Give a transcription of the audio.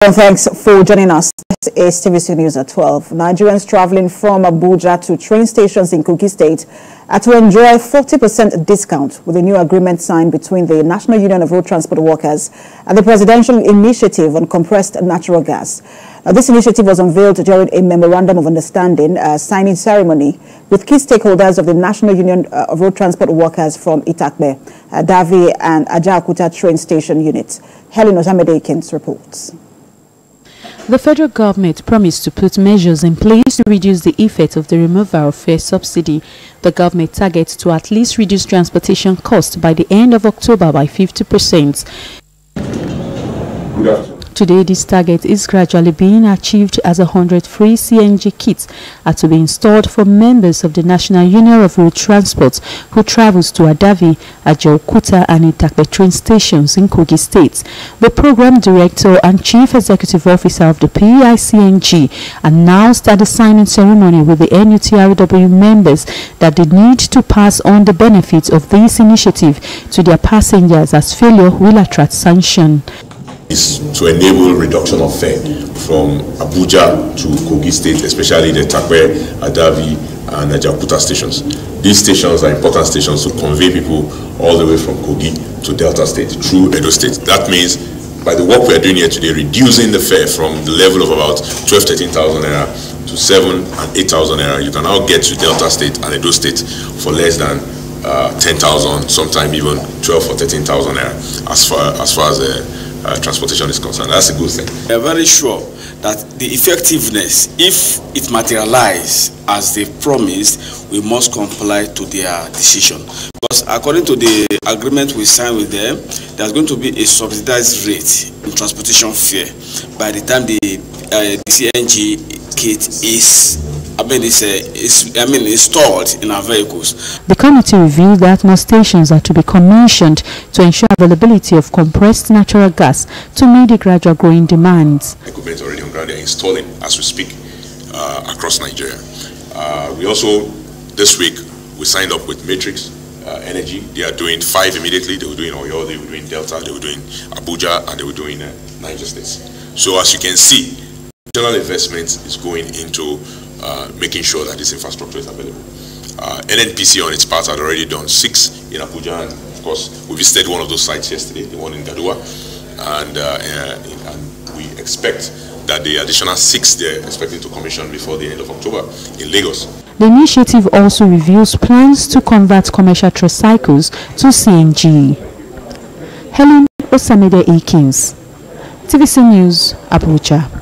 And thanks for joining us. This is TVC News at 12. Nigerians traveling from Abuja to train stations in Kogi State are to enjoy 40% discount with a new agreement signed between the National Union of Road Transport Workers and the Presidential Initiative on Compressed Natural Gas. This initiative was unveiled during a memorandum of understanding signing ceremony with key stakeholders of the National Union of Road Transport Workers from Itakbe, Davi and Ajaokuta train station units. Helen Osamede-Akins reports. The federal government promised to put measures in place to reduce the effect of the removal of fare subsidy. The government targets to at least reduce transportation costs by the end of October by 50%. Today, this target is gradually being achieved as 100 free CNG kits are to be installed for members of the National Union of Road Transport who travels to Adavi, Ajaokuta and Itakbe train stations in Kogi State. The program director and chief executive officer of the PICNG announced at the signing ceremony with the NUTRW members that they need to pass on the benefits of this initiative to their passengers, as failure will attract sanction. Is to enable reduction of fare from Abuja to Kogi State, especially the Itakbe, Adavi and Ajaokuta stations. These stations are important stations to convey people all the way from Kogi to Delta State through Edo State. That means by the work we are doing here today, reducing the fare from the level of about 12,000–13,000 naira to 7,000 and 8,000 naira, you can now get to Delta State and Edo State for less than 10,000, sometimes even 12,000 or 13,000 naira as far as transportation is concerned. That's a good thing. We are very sure that the effectiveness, if it materializes as they promised, we must comply to their decision. Because according to the agreement we signed with them, there's going to be a subsidized rate in transportation fare by the time the CNG kit is installed in our vehicles. The committee revealed that more stations are to be commissioned to ensure availability of compressed natural gas to meet the gradual growing demands. Equipment already on ground, they are installing as we speak across Nigeria. We also, this week, we signed up with Matrix Energy. They are doing 5 immediately. They were doing Oyo, they were doing Delta, they were doing Abuja, and they were doing Niger States. So as you can see, national investment is going into making sure that this infrastructure is available. NNPC on its part had already done 6 in Abuja, and of course we visited one of those sites yesterday, the one in Dadua, and we expect that the additional 6 they're expecting to commission before the end of October in Lagos. The initiative also reveals plans to convert commercial tricycles to CNG. Helen Osamede-Akins, TVC News, Abuja.